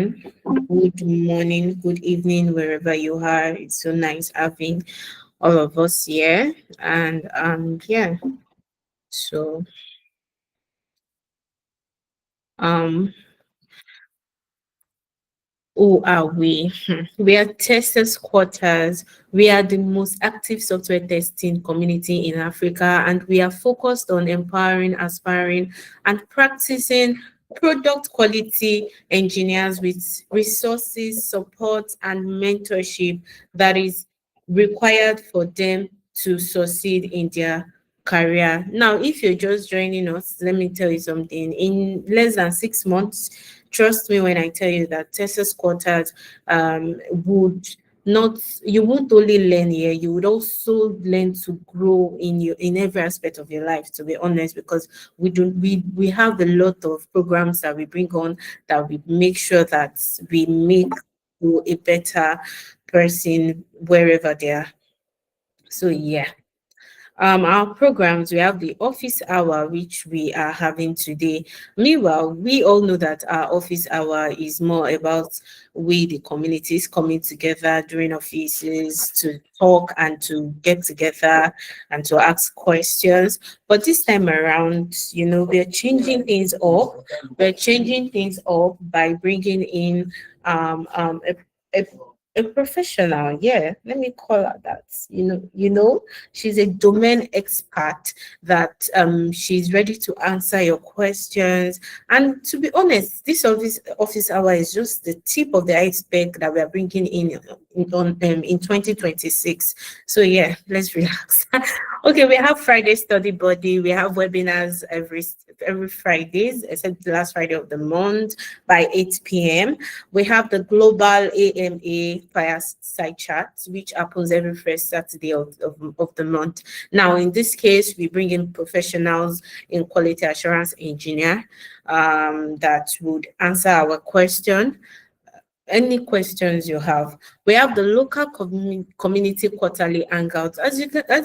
everyone. Good morning, good evening, wherever you are. It's so nice having all of us here. And so um who are we? We are testers quarters. We are the most active software testing community in Africa, and we are focused on empowering, aspiring, and practicing product quality engineers with resources, support, and mentorship that is required for them to succeed in their career. Now, if you're just joining us, let me tell you something. In less than 6 months, trust me when I tell you that Texas quarters would not you won't only learn here, you would also learn to grow in every aspect of your life, to be honest, because we have a lot of programs that we bring on that we make sure that we make you a better person wherever they are. So yeah. Our programs, we have the office hour, which we are having today. Meanwhile, we all know that our office hour is more about we, the communities, coming together during offices to talk and to get together and to ask questions. But this time around, we're changing things up. We're changing things up by bringing in a a professional. Yeah, let me call her that. She's a domain expert that she's ready to answer your questions. And to be honest, this office hour is just the tip of the iceberg that we are bringing in 2026. So yeah, let's relax. Okay, we have Friday study buddy. We have webinars every Fridays, except the last Friday of the month by 8 p.m. We have the global AMA fireside chat, which happens every first Saturday of the month. Now, in this case, we bring in professionals in quality assurance engineer that would answer our question. Any questions you have. We have the local community quarterly hangouts. As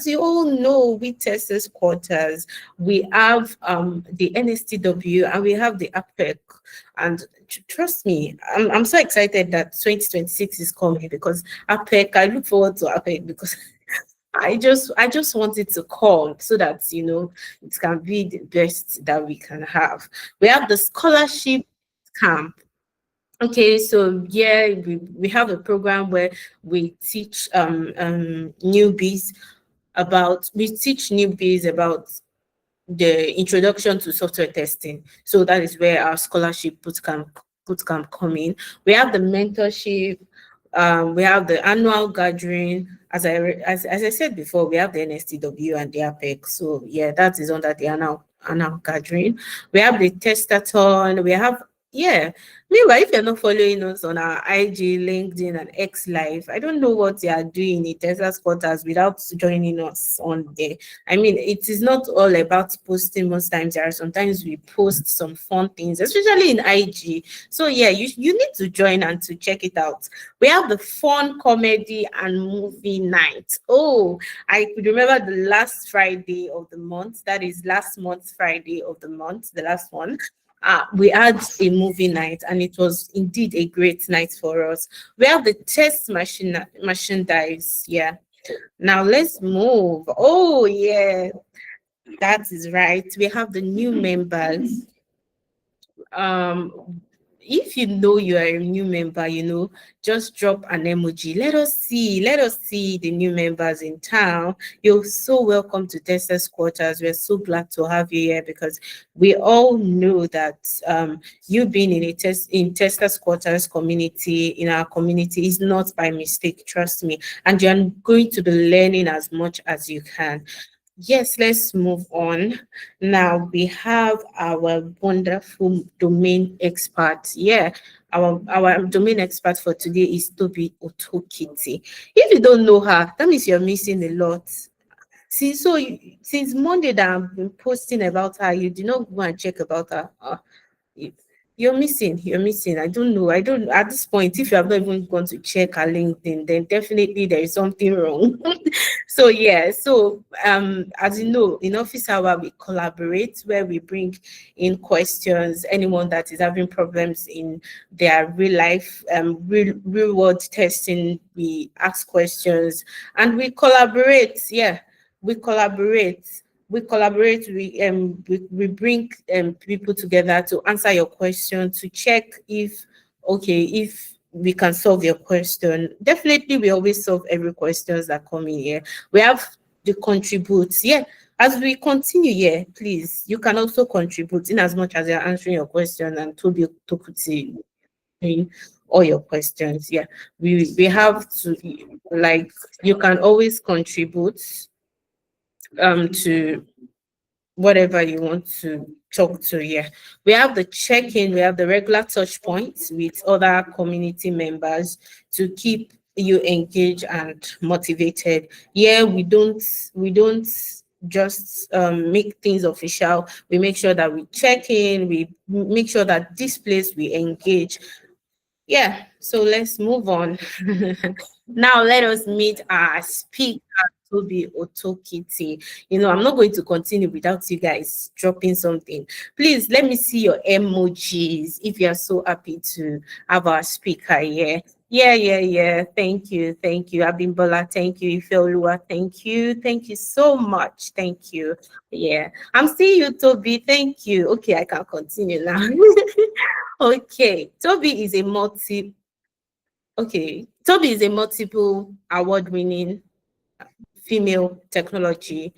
you all know, we Texas quarters. We have the NSTW and we have the APEC. And trust me, I'm so excited that 2026 is coming because APEC. I look forward to APEC because I just want it to come so that it can be the best that we can have. We have the scholarship camp. Okay, so yeah, we have a program where we teach newbies about the introduction to software testing. So that is where our scholarship bootcamp come in. We have the mentorship. We have the annual gathering. As I said before, we have the NSTW and the APEC. So yeah, that is under the annual gathering. We have the testathon. We have yeah. Meanwhile, if you're not following us on our IG, LinkedIn, and X Live, I don't know what you are doing in Texas quarters without joining us on there. I mean, it is not all about posting most times. There are sometimes we post some fun things, especially in IG. So yeah, you need to join and to check it out. We have the fun comedy and movie night. Oh, I could remember the last Friday of the month. That is last month's Friday of the month, the last one. We had a movie night and it was indeed a great night for us. We have the test machine dives. Yeah. Now let's move. Oh yeah, that is right. We have the new members. Um if you know you are a new member, just drop an emoji. Let us see the new members in town. You're so welcome to Texas quarters. We're so glad to have you here because we all know that you being in Texas quarters community, in our community, is not by mistake, trust me. And you're going to be learning as much as you can. Yes, let's move on. Now we have our wonderful domain expert. Yeah, our domain expert for today is Tobi Otokiti. If you don't know her, that means you're missing a lot. Since Monday that I've been posting about her, you did not go and check about her. You're missing. You're missing. I don't know. I don't at this point. If you have not even gone to check our LinkedIn, then definitely there is something wrong. So yeah. So as you know, in office hour we collaborate where we bring in questions. Anyone that is having problems in their real life, real world testing, we ask questions and we collaborate. Yeah, we collaborate we bring people together to answer your question, to check if okay if we can solve your question. Definitely we always solve every questions that come in here. We have the contributes. Yeah, as we continue here, please, you can also contribute in as much as you're answering your question and Tobi Otokiti answering all your questions. Yeah, we have to, like, you can always contribute to whatever you want to talk to. Yeah, we have the check-in, we have the regular touch points with other community members to keep you engaged and motivated. Yeah, we don't just make things official. We make sure that we check in, we make sure that this place we engage. Yeah, so let's move on. Now let us meet our speaker, Tobi Otokiti. I'm not going to continue without you guys dropping something. Please let me see your emojis if you are so happy to have our speaker here. Yeah, yeah, yeah. Thank you. Thank you. Abimbola, thank you. Ifeoluwa, thank you. Thank you so much. Thank you. Yeah. I'm seeing you, Toby. Thank you. Okay, I can continue now. Okay. Toby is a multiple award-winning female technology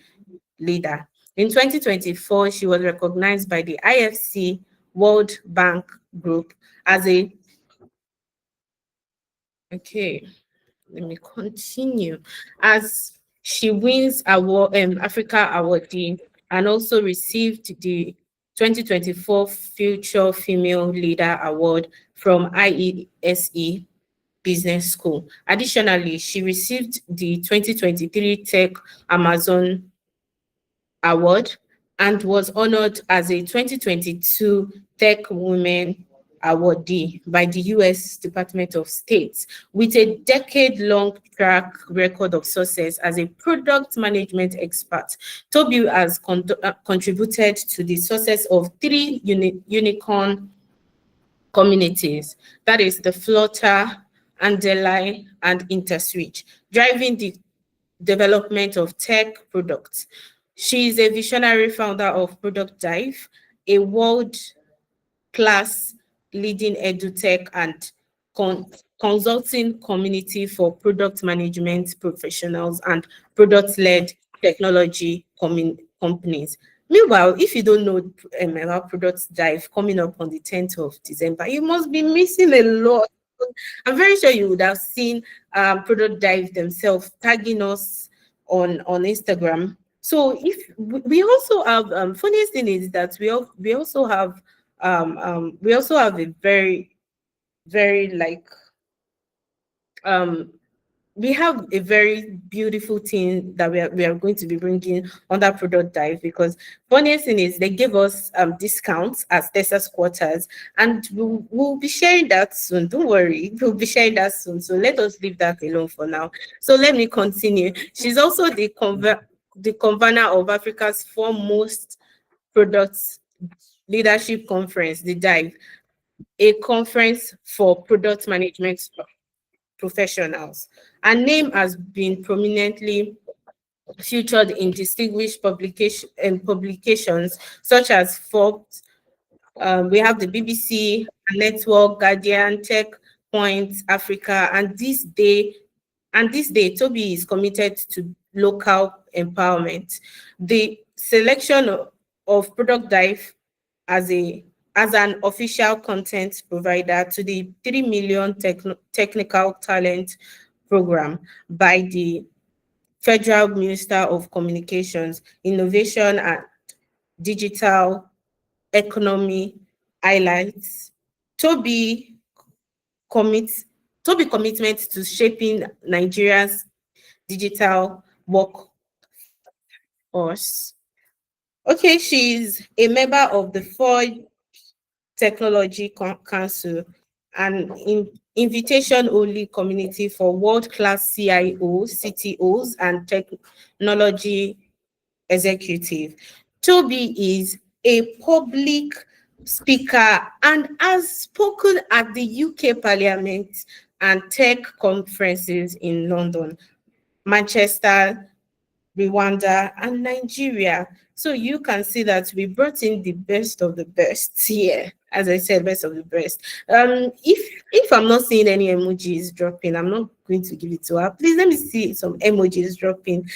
leader. In 2024, she was recognized by the IFC World Bank Group as a okay. Let me continue. As she wins award, Africa Awardee, and also received the 2024 Future Female Leader Award from IESE Business School. Additionally, she received the 2023 Tech Amazon Award and was honored as a 2022 Tech Women awardee by the US Department of State. With a decade-long track record of success as a product management expert, Toby has contributed to the success of three unicorn communities, that is the Flutter, Andeli, and Interswitch, driving the development of tech products. She is a visionary founder of Product Dive, a world-class leading edutech and con- consulting community for product management professionals and product-led technology companies. Meanwhile, if you don't know about Product Dive coming up on the 10th of December, you must be missing a lot. I'm very sure you would have seen Product Dive themselves tagging us on Instagram. So if we also have funniest thing is that we also have a very very like um we have a very beautiful thing that we are going to be bringing under Product Dive, because funniest thing is they give us discounts as Texas quarters, and we'll be sharing that soon. Don't worry, we'll be sharing that soon. So let us leave that alone for now. So let me continue. She's also the convener of Africa's foremost product leadership conference, the Dive, a conference for product management professionals. Her name has been prominently featured in distinguished publications such as Forbes. We have the BBC, Network, Guardian, Tech Point, Africa, and this day, Toby is committed to local empowerment. The selection of Product Dive as an official content provider to the 3 million technical talent program by the Federal Minister of Communications, Innovation and Digital Economy highlights Toby commits Toby commitment to shaping Nigeria's digital workforce. Okay, she's a member of the four Technology Council, an invitation-only community for world-class CIOs, CTOs, and technology executive. Tobi is a public speaker and has spoken at the UK Parliament and tech conferences in London, Manchester, Rwanda, and Nigeria. So you can see that we brought in the best of the best here. As I said, best of the best. If I'm not seeing any emojis dropping, I'm not going to give it to her. Please let me see some emojis dropping.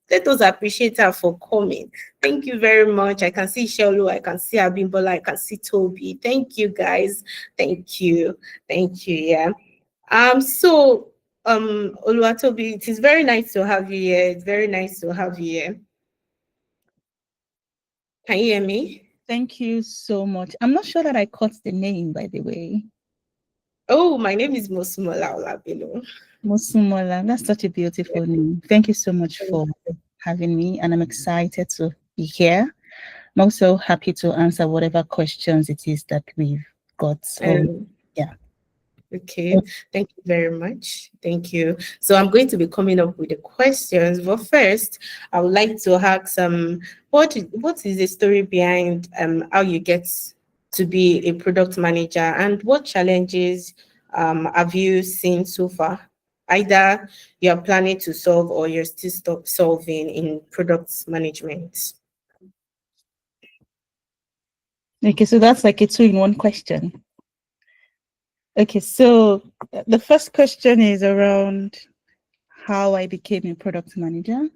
Let us appreciate her for coming. Thank you very much. I can see Shelu, I can see Abimbola, I can see Tobi. Thank you, guys. Thank you. Thank you. Yeah. So Oluwatobi, it is very nice to have you here. It's very nice to have you here. Can you hear me? Thank you so much. I'm not sure that I caught the name, by the way. Oh, my name is Mosumola Olabilo. Mosumola, that's such a beautiful name. Thank you so much for having me, and I'm excited to be here. I'm also happy to answer whatever questions it is that we've got. So, yeah. Okay, thank you very much. Thank you. So I'm going to be coming up with the questions, but first, I would like to ask what is the story behind how you get to be a product manager, and what challenges have you seen so far? Either you're planning to solve or you're still solving in product management. Okay, so that's like a two-in-one question. Okay, so the first question is around how I became a product manager.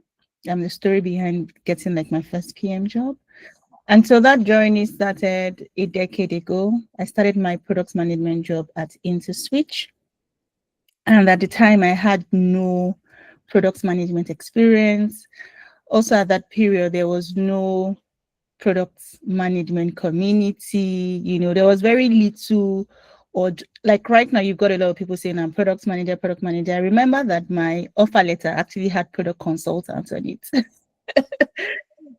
The story behind getting like my first PM job. And so that journey started a decade ago. I started my product management job at InterSwitch. And at the time, I had no product management experience. Also, at that period, there was no product management community. There was very little, or like right now, you've got a lot of people saying I'm product manager, product manager. I remember that my offer letter actually had product consultant on it.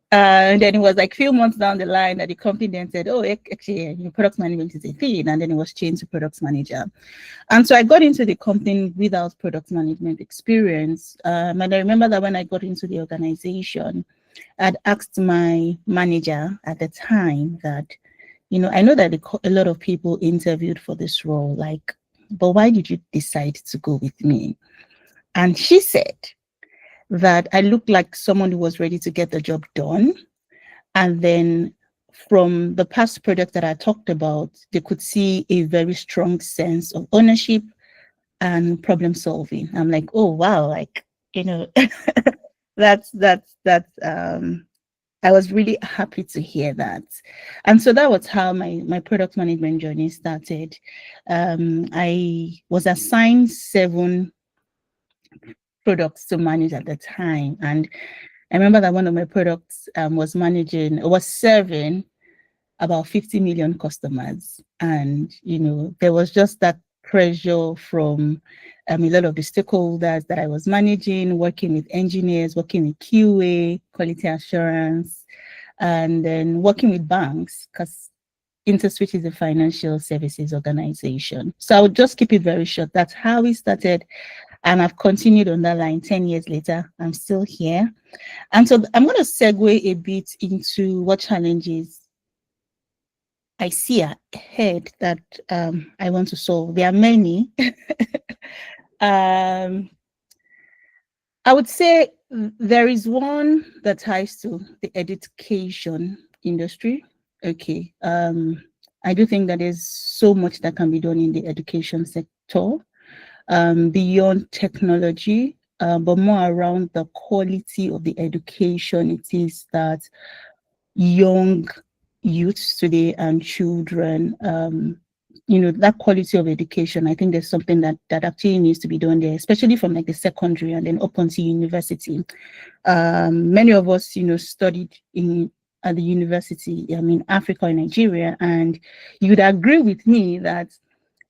And then it was like a few months down the line that the company then said, oh, actually, product management is a thing. And then it was changed to product manager. And so I got into the company without product management experience. And I remember that when I got into the organization, I'd asked my manager at the time that, I know that a lot of people interviewed for this role, but why did you decide to go with me? And she said that I looked like someone who was ready to get the job done. And then from the past project that I talked about, they could see a very strong sense of ownership and problem solving. I'm like, oh, wow, that's I was really happy to hear that. And so that was how my product management journey started. I was assigned 7 products to manage at the time. And I remember that one of my products was serving about 50 million customers. And, there was just that pressure from a lot of the stakeholders that I was managing, working with engineers, working with QA, quality assurance, and then working with banks, because InterSwitch is a financial services organization. So I would just keep it very short. That's how we started. And I've continued on that line 10 years later. I'm still here. And so I'm going to segue a bit into what challenges I see ahead that I want to solve. There are many. I would say there is one that ties to the education industry. Okay. I do think that there's so much that can be done in the education sector, beyond technology, but more around the quality of the education it is that young youths today and children, that quality of education. I think there's something that actually needs to be done there, especially from like the secondary and then up until university. Many of us, studied at the university, Africa and Nigeria, and you would agree with me that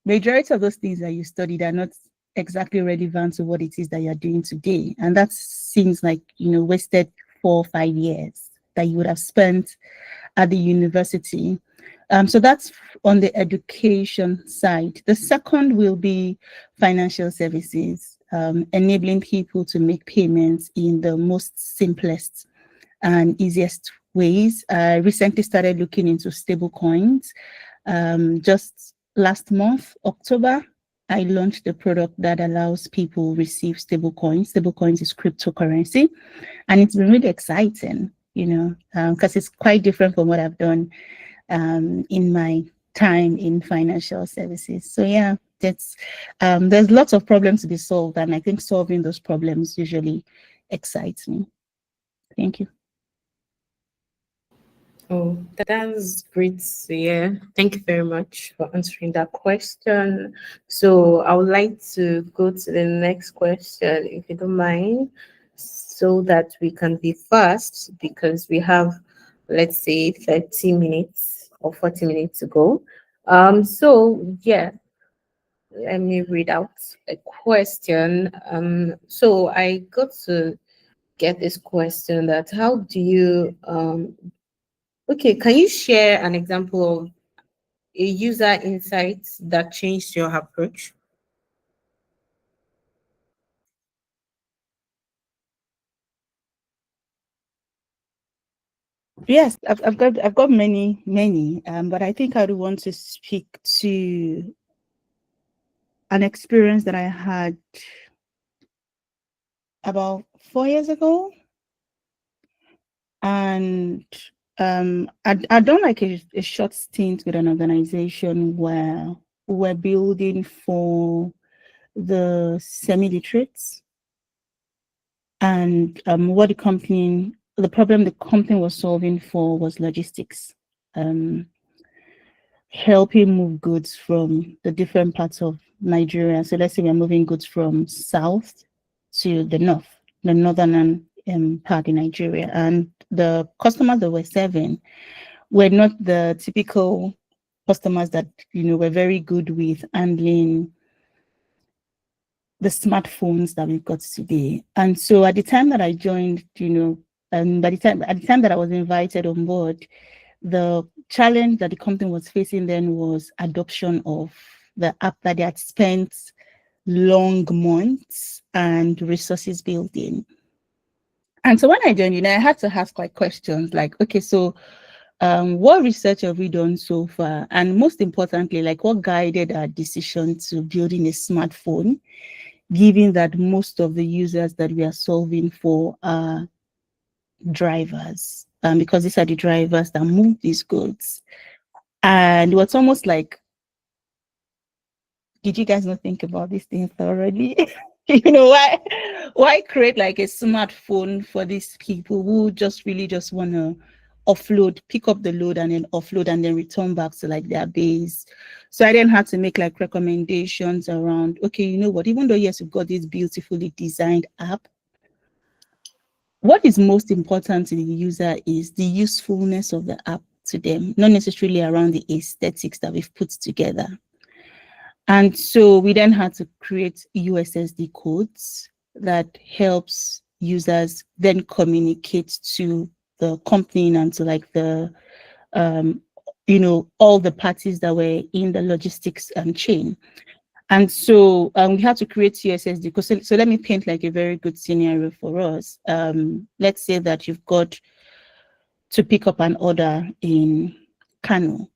majority of those things that you studied are not exactly relevant to what it is that you're doing today. And that seems like, wasted 4 or 5 years that you would have spent at the university. So that's on the education side. The second will be financial services, enabling people to make payments in the most simplest and easiest ways. I recently started looking into stable coins. Just last month, October, I launched a product that allows people receive stable coins. Stable coins is cryptocurrency, and it's been really exciting, because it's quite different from what I've done in my time in financial services. So yeah, that's there's lots of problems to be solved, and I think solving those problems usually excites me. Thank you. Oh, that's great to hear. Thank you very much for answering that question. So I would like to go to the next question, if you don't mind, so that we can be fast because we have, let's say, 30 minutes or 40 minutes to go. So yeah, let me read out a question. So I got to get this question that how do you okay, can you share an example of a user insight that changed your approach? Yes, I've got many, but I think I would want to speak to an experience that I had about 4 years ago. And I'd done like a short stint with an organization where we're building for the semi-literates. And the problem the company was solving for was logistics. Um, Helping move goods from the different parts of Nigeria. So let's say we're moving goods from south to the north, the northern part in Nigeria. And the customers that we're serving were not the typical customers that, were very good with handling the smartphones that we've got today. And so at the time that I joined, and at the time that I was invited on board, the challenge that the company was facing then was adoption of the app that they had spent long months and resources building. And so when I joined, I had to ask like questions like, okay, so what research have we done so far? And most importantly, like what guided our decision to building a smartphone, given that most of the users that we are solving for are drivers, because these are the drivers that move these goods. And it was almost like, did you guys not think about this thing thoroughly? Why create like a smartphone for these people who just really just want to offload, pick up the load and then offload and then return back to like their base. So I then had to make like recommendations around, okay, you know what, even though yes, we've got this beautifully designed app, what is most important to the user is the usefulness of the app to them, not necessarily around the aesthetics that we've put together. And so we then had to create USSD codes that helps users then communicate to the company and to like the, all the parties that were in the logistics chain. And so we had to create USSD because so let me paint like a very good scenario for us. Let's say that you've got to pick up an order in Kano,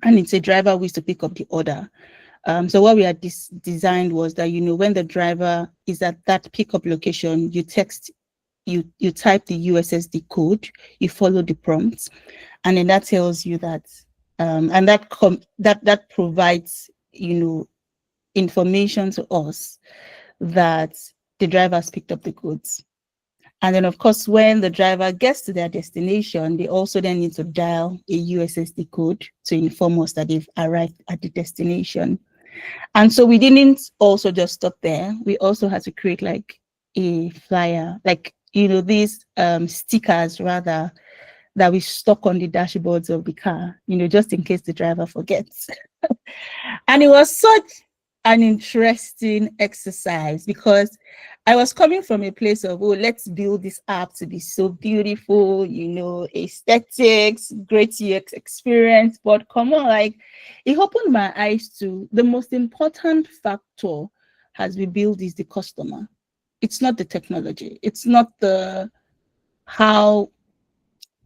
and it's a driver who is to pick up the order. So what we had designed was that, when the driver is at that pickup location, you type the USSD code, you follow the prompts, and then that tells you that, and that provides, information to us that the driver has picked up the goods. And then, of course, when the driver gets to their destination, they also then need to dial a USSD code to inform us that they've arrived at the destination. And so we didn't also just stop there. We also had to create like a flyer, like, these stickers rather that we stuck on the dashboards of the car, just in case the driver forgets. And it was such an interesting exercise because I was coming from a place of, oh, let's build this app to be so beautiful, aesthetics, great UX experience. But come on, like it opened my eyes to the most important factor as we build is the customer. It's not the technology. It's not the how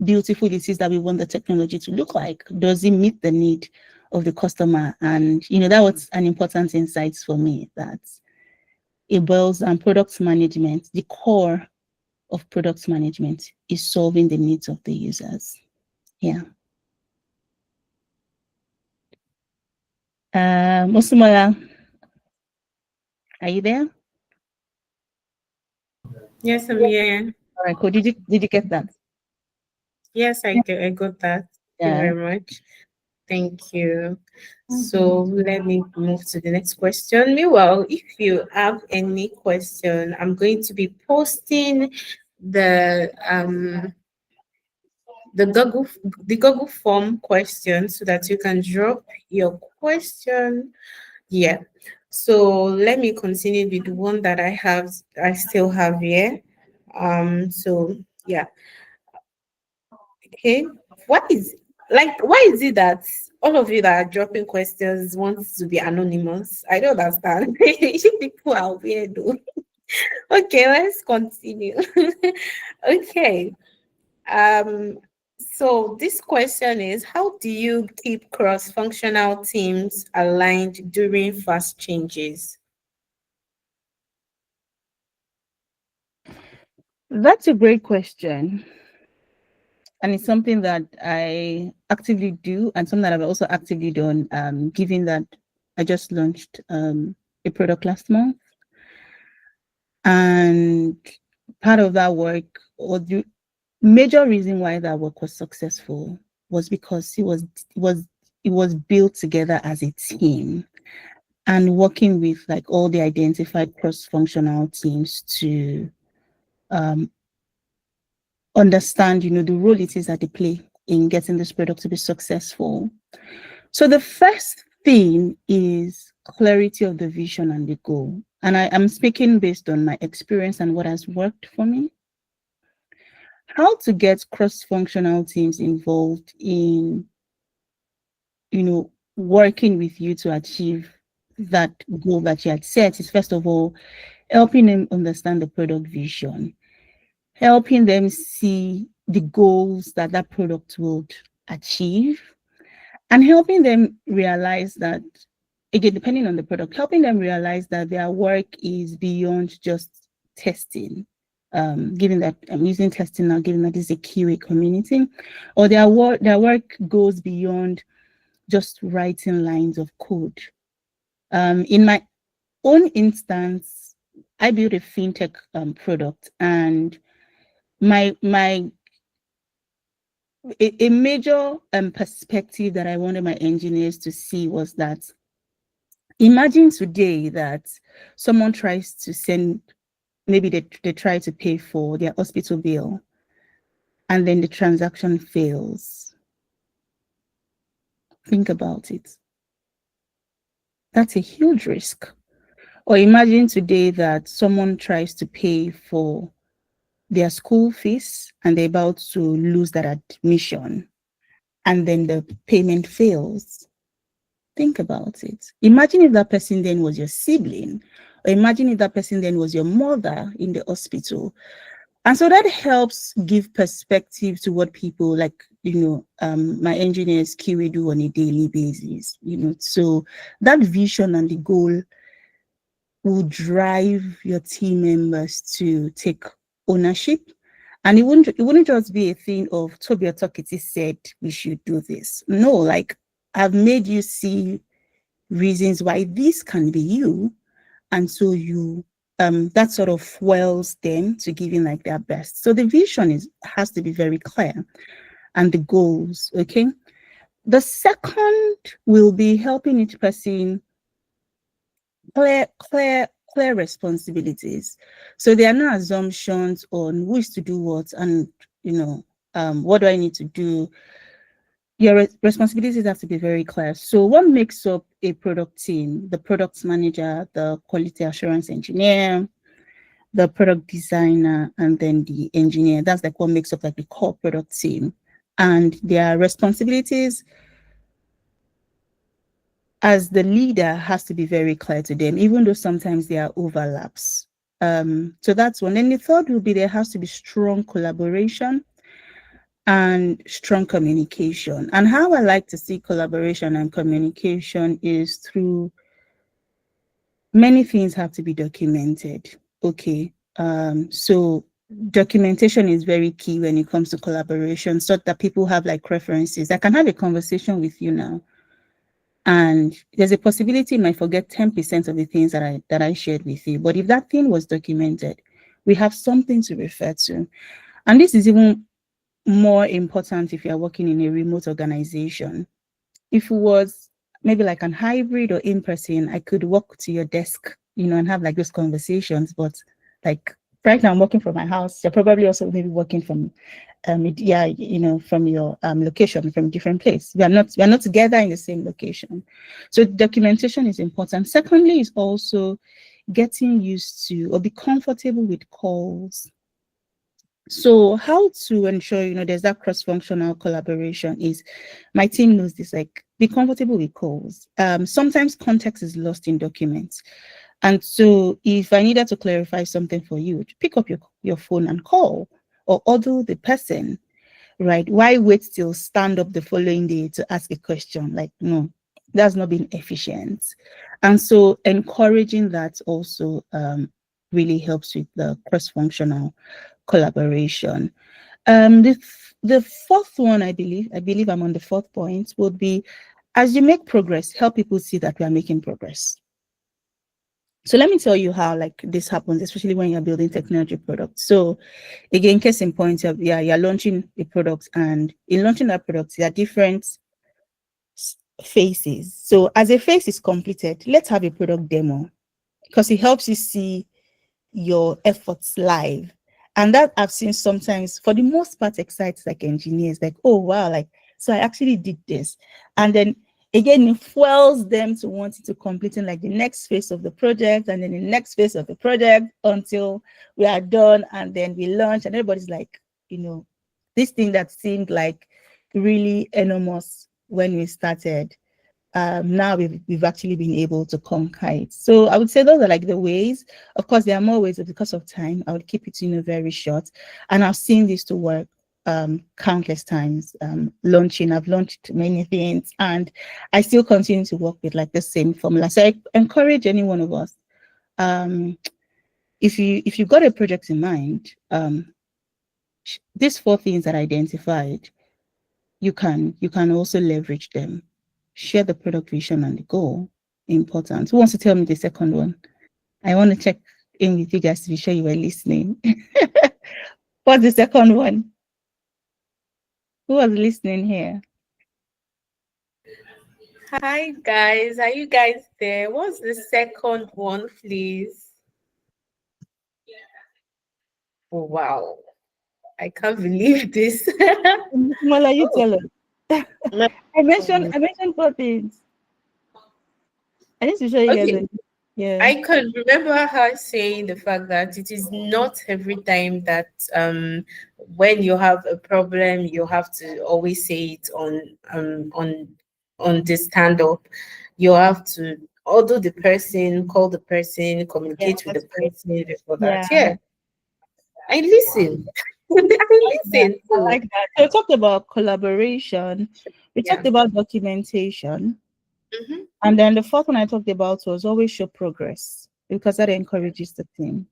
beautiful it is that we want the technology to look like. Does it meet the need of the customer? And that was an important insight for me, that it boils down product management. The core of product management is solving the needs of the users. Yeah. Musumala, are you there? Yes, I'm here. All right, cool. Did you get that? Yes, I got that. Thank you Yeah. very much. Thank you. So let me move to the next question. Meanwhile, if you have any question, I'm going to be posting the um the Google the Google form question so that you can drop your question. Yeah. So let me continue with the one that I still have here. So yeah. Okay. Why is it that all of you that are dropping questions want to be anonymous? I don't understand. You people are weird though. Okay, let's continue. Okay. Um, so this question is, how do you keep cross-functional teams aligned during fast changes? That's a great question. And it's something that I actively do and something that I've also actively done, given that I just launched a product last month. And part of that work, or the major reason why that work was successful, was because it was built together as a team and working with like all the identified cross-functional teams to um, understand, the role it is that they play in getting this product to be successful. So the first thing is clarity of the vision and the goal. And I am speaking based on my experience and what has worked for me. How to get cross-functional teams involved in, working with you to achieve that goal that you had set is, first of all, helping them understand the product vision, helping them see the goals that that product would achieve, and helping them realize that, again, depending on the product, helping them realize that their work is beyond just testing. Given that I'm using testing now, given that it's a QA community, or their work goes beyond just writing lines of code. In my own instance, I built a fintech product, and my a major perspective that I wanted my engineers to see was that, imagine today that someone tries to send, maybe they try to pay for their hospital bill, and then the transaction fails. Think about it. That's a huge risk. Or imagine today that someone tries to pay for their school fees and they're about to lose that admission, and then the payment fails. Think about it. Imagine if that person then was your sibling, or imagine if that person then was your mother in the hospital. And so that helps give perspective to what people like, my engineers QA do on a daily basis, so that vision and the goal will drive your team members to take ownership. And it wouldn't just be a thing of Tobi Otokiti said we should do this. No, like, I've made you see reasons why this can be you. And so that sort of fuels them to giving like their best. So the vision has to be very clear, and the goals, okay? The second will be helping each person clear responsibilities. So there are no assumptions on who is to do what, and what do I need to do. Your responsibilities have to be very clear. So what makes up a product team, the product manager, the quality assurance engineer, the product designer, and then the engineer. That's like what makes up like the core product team. And their responsibilities as the leader has to be very clear to them, even though sometimes there are overlaps. So that's one. Then the third will be there has to be strong collaboration and strong communication. And how I like to see collaboration and communication is through many things have to be documented. Okay. So documentation is very key when it comes to collaboration, so that people have like references. I can have a conversation with you now, and there's a possibility you might forget 10% of the things that I shared with you. But if that thing was documented, we have something to refer to. And this is even more important if you're working in a remote organization. If it was maybe like an hybrid or in person, I could walk to your desk, and have like those conversations. But like right now, I'm working from my house. You're probably also maybe working from, from your location, from a different place. We are not together in the same location. So documentation is important. Secondly, is also getting used to or be comfortable with calls. So how to ensure, there's that cross-functional collaboration is my team knows this, like be comfortable with calls. Sometimes context is lost in documents. And so if I needed to clarify something for you, pick up your phone and call or audio the person, right? Why wait till stand up the following day to ask a question? Like, no, that's not being efficient. And so encouraging that also really helps with the cross-functional collaboration. The fourth one, I believe I'm on the fourth point, would be as you make progress, help people see that we are making progress. So let me tell you how like this happens, especially when you're building technology products. So again, case in point, you're launching a product, and in launching that product, there are different phases. So as a phase is completed, let's have a product demo, because it helps you see your efforts live. And that I've seen sometimes, for the most part, excites like engineers, like, oh wow, like, so I actually did this. And then again, it fuels them to wanting to completing like the next phase of the project, and then the next phase of the project until we are done, and then we launch, and everybody's like, this thing that seemed like really enormous when we started, now we've actually been able to conquer it. So I would say those are like the ways. Of course, there are more ways, but because of time, I would keep it very short. And I've seen this to work countless times. I've launched many things, and I still continue to work with like the same formula. So I encourage any one of us, if you've got a project in mind, these four things that I identified, you can also leverage them. Share the product vision and the goal. Important. Who wants to tell me the second one? I want to check in with you guys to be sure you were listening. What's the second one? Who was listening here? Hi guys, are you guys there? What's the second one, please? Oh, wow, I can't believe this. Mala, you Oh, tell us. I mentioned four things. I need to show you guys. okay. Yeah. I could remember her saying the fact that it is not every time that when you have a problem you have to always say it on the stand up. You have to order the person, call the person, Yeah, communicate with the that's great. person before that. Yeah. Yeah, I listen. I Yeah, listen I too. like that. So we talked about collaboration. We Yeah. talked about documentation. Hmm. And then the fourth one I talked about was always show progress, because that encourages the team.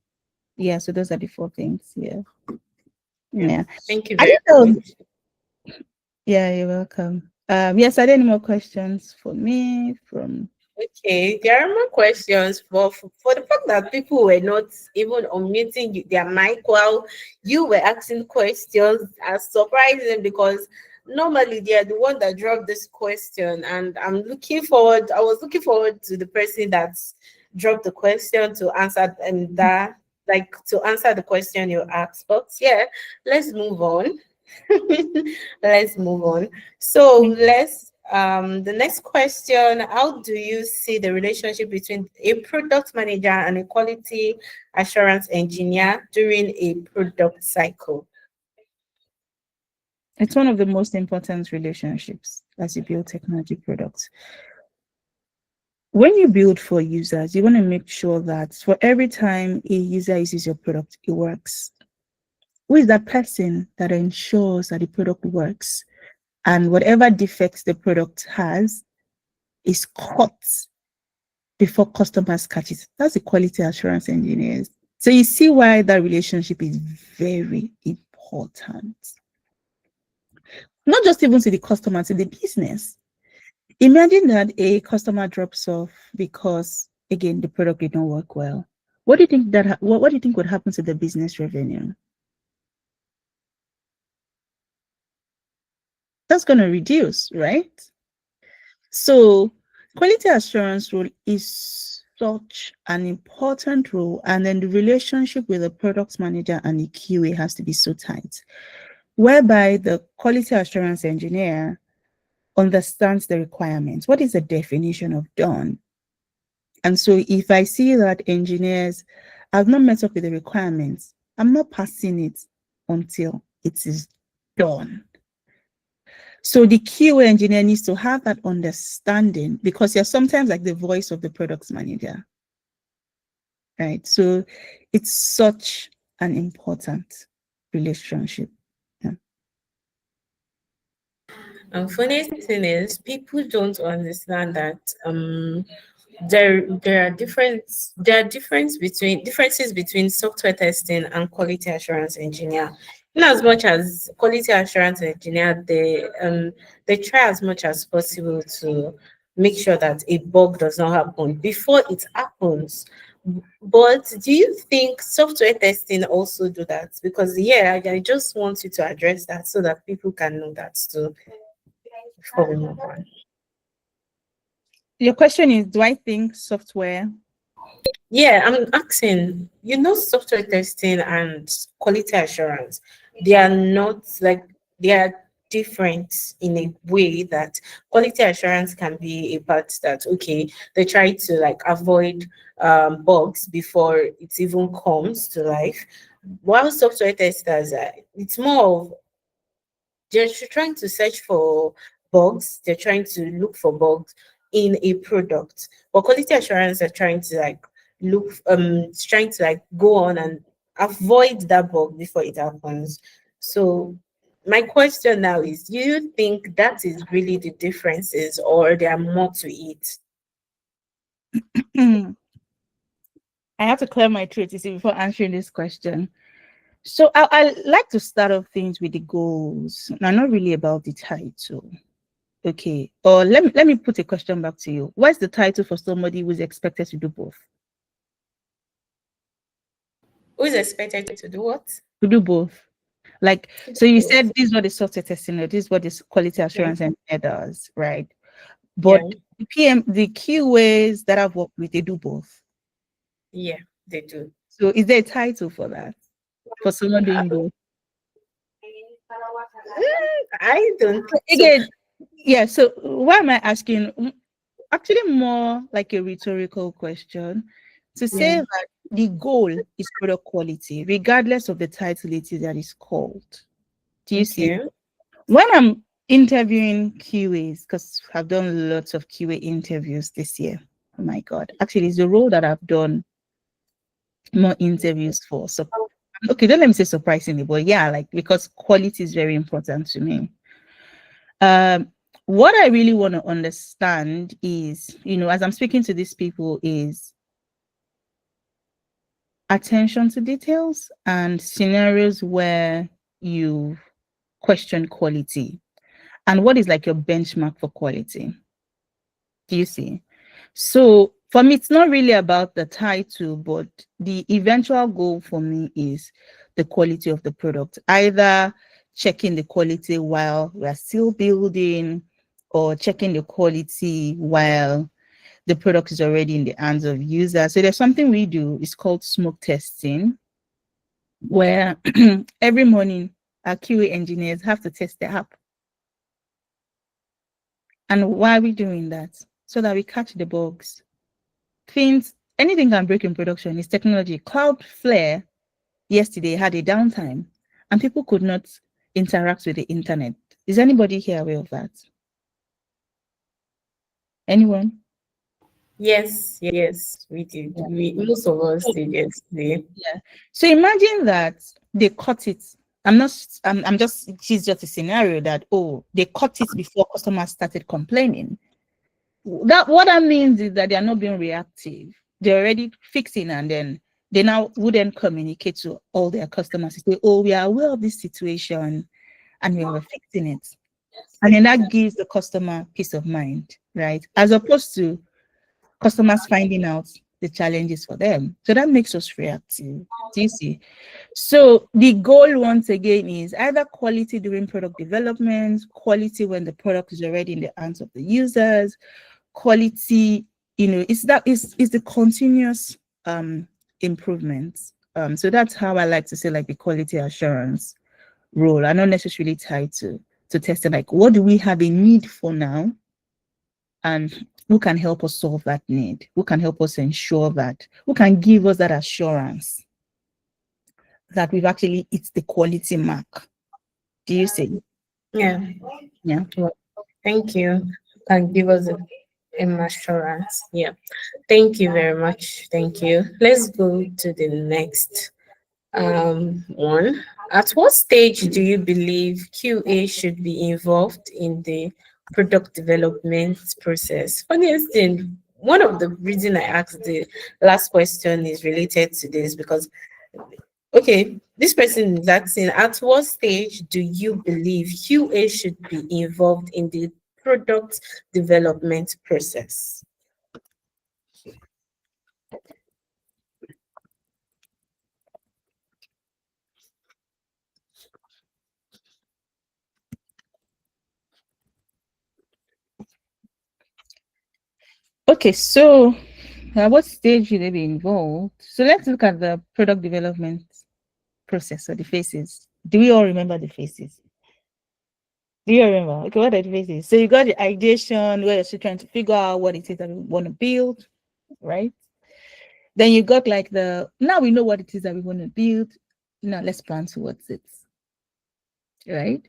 Yeah, so those are the four things. Yeah. Yeah. Yeah. Thank you I very think that was, much. yeah, you're welcome. Yes, are there any more questions for me from Okay, there are more questions, but for the fact that people were not even unmuting their mic while you were asking questions are surprising, because normally they are the one that dropped this question, and I was looking forward to the person that's dropped the question to answer, and that like to answer the question you asked. But yeah, let's move on. Let's move on. So let's The next question, how do you see the relationship between a product manager and a quality assurance engineer during a product cycle? It's one of the most important relationships as you build technology products. When you build for users, you want to make sure that for every time a user uses your product, it works. Who is that person that ensures that the product works and whatever defects the product has is caught before customers catch it? That's the quality assurance engineers. So you see why that relationship is very important. Not just even to the customer, to the business. Imagine that a customer drops off because, again, the product did not work well. What do you think what do you think would happen to the business revenue? That's going to reduce, right? So quality assurance role is such an important role, and then the relationship with the product manager and the QA has to be so tight, whereby the quality assurance engineer understands the requirements. What is the definition of done? And so if I see that engineers have not met up with the requirements, I'm not passing it until it is done. So the QA engineer needs to have that understanding because you're sometimes like the voice of the product manager, right? So it's such an important relationship. Yeah. Funny thing is, people don't understand that there are differences between software testing and quality assurance engineer. In as much as quality assurance engineer, they try as much as possible to make sure that a bug does not happen before it happens. But do you think software testing also do that? Because yeah, I just want you to address that so that people can know that too before we move on. Your question is, do I think software? Yeah, I'm asking, software testing and quality assurance, they are not like, they are different in a way that quality assurance can be a part that, okay, they try to like avoid bugs before it even comes to life. While software testers, it's more of they're trying to search for bugs, they're trying to look for bugs in a product. But quality assurance are trying to like trying to like go on and avoid that bug before it happens. So my question now is, do you think that is really the differences or there are more to it? I have to clear my throat, you see, before answering this question. So I like to start off things with the goals. Now, not really about the title. Okay. Or let me put a question back to you. What's the title for somebody who's expected to do both? Who is expected to do what? To do both. Like, so you said this is what the software testing or this is what this quality Yeah. assurance engineer does, right? Yeah, But the QAs that I've worked with, they do both. yeah, they do. So is there a title for that? For someone doing both? I don't think so. Again, yeah. So why am I asking? Actually, more like a rhetorical question to say Yeah. that the goal is product quality, regardless of the title it is that is called. Do you see? Okay. When I'm interviewing QAs, because I've done lots of QA interviews this year. Oh my God. Actually, it's the role that I've done more interviews for. So, okay, don't let me say surprisingly, but yeah, like because quality is very important to me. What I really want to understand is, as I'm speaking to these people, is attention to details and scenarios where you question quality and what is like your benchmark for quality. Do you see? So for me, it's not really about the title, but the eventual goal for me is the quality of the product, either checking the quality while we're still building or checking the quality while the product is already in the hands of users. So there's something we do, it's called smoke testing, where every morning our QA engineers have to test the app. And why are we doing that? So that we catch the bugs. Things, anything can break in production. It's technology. Cloudflare yesterday had a downtime and people could not interact with the internet. Is anybody here aware of that? Anyone? Yes, we did. Yeah. Most of us did yesterday. Yeah. So imagine that they cut it. I'm just, it's just a scenario that, oh, they cut it before customers started complaining. That what that means is that they are not being reactive. They're already fixing, and then they now wouldn't communicate to all their customers to say, oh, we are aware of this situation and we are fixing it. And then that gives the customer peace of mind, right? As opposed to customers finding out the challenges for them. So that makes us reactive. Do you see? So the goal once again is either quality during product development, quality when the product is already in the hands of the users, quality, it's that is the continuous improvements. So that's how I like to say, like, the quality assurance role are not necessarily tied to testing. Like, what do we have a need for now? And who can help us solve that need? Who can help us ensure that? Who can give us that assurance that we've actually hit the quality mark? Do you see? Yeah. Yeah. Well, thank you. Can give us an assurance. Yeah. Thank you very much. Thank you. Let's go to the next one. At what stage do you believe QA should be involved in the product development process? Funniest thing, one of the reason I asked the last question is related to this because okay, this person is asking, at what stage do you believe QA should be involved in the product development process? Okay, so at what stage should they be involved? So let's look at the product development process or the phases. Do we all remember the phases? Do you remember? Okay, what are the phases? So you got the ideation where you're still trying to figure out what it is that we want to build, right? Then you got like now we know what it is that we want to build. Now let's plan towards it, right?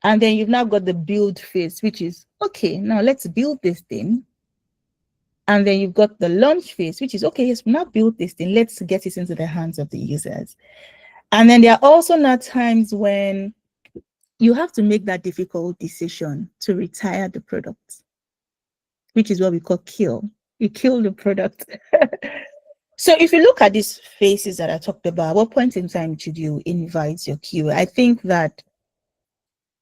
And then you've now got the build phase, which is okay, now let's build this thing. And then you've got the launch phase, which is okay, yes, we now build this thing, let's get it into the hands of the users. And then there are also now times when you have to make that difficult decision to retire the product, which is what we call kill. You kill the product. So if you look at these phases that I talked about, what point in time should you invite your QA? I think that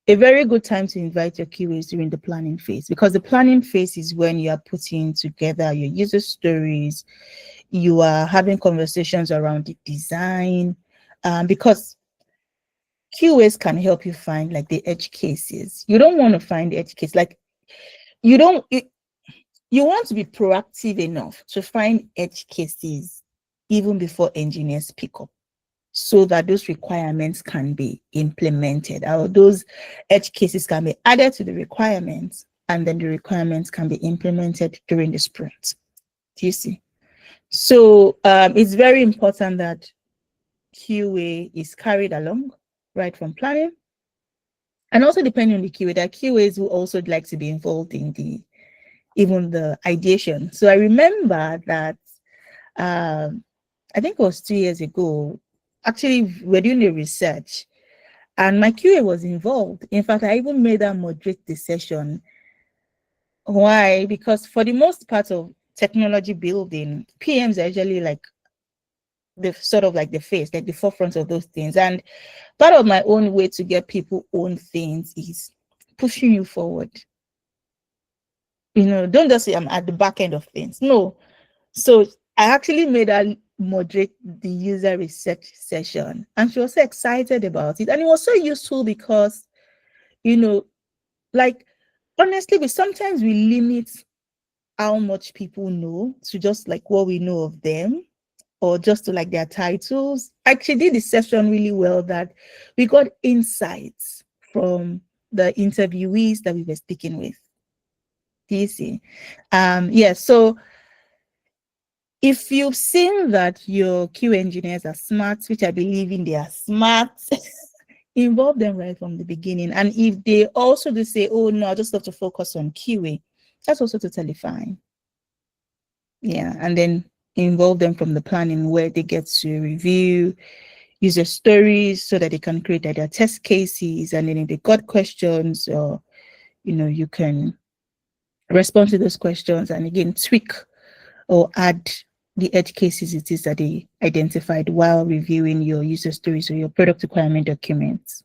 a very good time to invite your QA is during the planning phase, because the planning phase is when you are putting together your user stories, you are having conversations around the design, because QAs can help you find like the edge cases. You don't want to find the edge case, like you don't, you want to be proactive enough to find edge cases even before engineers pick up, so that those requirements can be implemented, or those edge cases can be added to the requirements, and then the requirements can be implemented during the sprint. Do you see? So it's very important that QA is carried along right from planning. And also depending on the QA, there are QAs who also like to be involved in even the ideation. So I remember that I think it was 2 years ago, actually we're doing the research and my QA was involved. In fact, I even made her moderate the session. Why? Because for the most part of technology building, PMs are usually like the sort of like the face, like the forefront of those things. And part of my own way to get people own things is pushing you forward. Don't just say I'm at the back end of things. No. So I actually made her moderate the user research session, and she was so excited about it. And it was so useful because, like, honestly, sometimes we limit how much people know to just like what we know of them, or just to like their titles. Actually did the session really well, that we got insights from the interviewees that we were speaking with. Do you see? Yeah, so if you've seen that your QA engineers are smart, which I believe in, they are smart, involve them right from the beginning. And if they also do say, oh no, I just have to focus on QA, that's also totally fine. Yeah, and then involve them from the planning where they get to review user stories so that they can create their test cases, and then if they got questions, or you can respond to those questions and again tweak or add the edge cases it is that they identified while reviewing your user stories or your product requirement documents.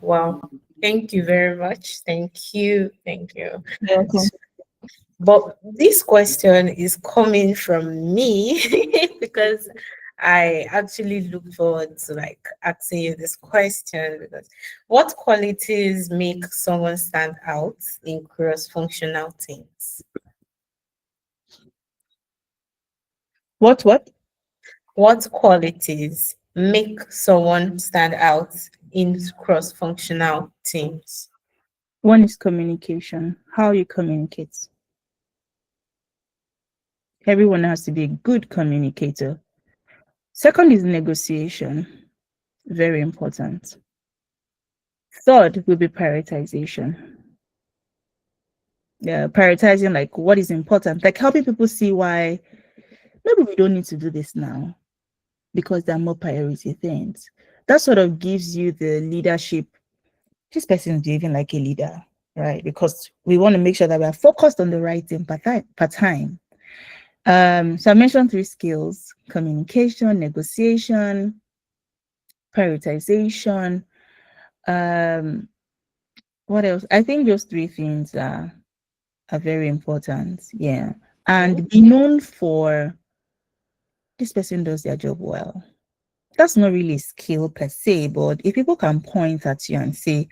Wow. Thank you very much. Thank you. Thank you. You're welcome. But this question is coming from me because I actually look forward to like asking you this question, because what qualities make someone stand out in cross-functional teams? What? What qualities make someone stand out in cross-functional teams? One is communication, how you communicate. Everyone has to be a good communicator. Second is negotiation, very important. Third will be prioritization. Yeah, prioritizing like what is important, like helping people see why maybe we don't need to do this now because there are more priority things. That sort of gives you the leadership. This person is behaving like a leader, right? Because we want to make sure that we are focused on the right thing per time. So I mentioned 3 skills: communication, negotiation, prioritization. What else? I think those 3 things are very important. Yeah. And be known for this person does their job well. That's not really a skill per se, but if people can point at you and say,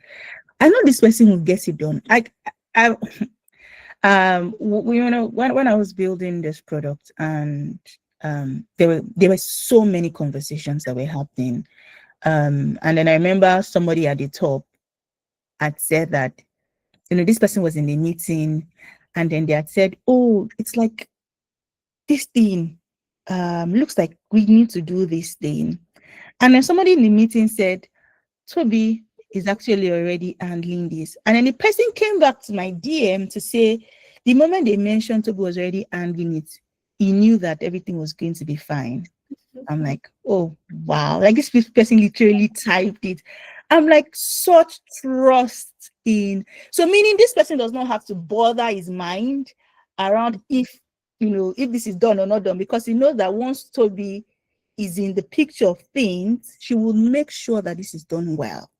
I know this person will get it done. I when I was building this product, and there were so many conversations that were happening. And then I remember somebody at the top had said that, this person was in the meeting, and then they had said, oh, it's like this thing looks like we need to do this thing. And then somebody in the meeting said, Tobi is actually already handling this. And then the person came back to my DM to say, the moment they mentioned Tobi was already handling it, he knew that everything was going to be fine. I'm like, oh, wow. Like this person literally typed it. I'm like, such trust in. So meaning this person does not have to bother his mind around if this is done or not done, because he knows that once Tobi is in the picture of things, she will make sure that this is done well.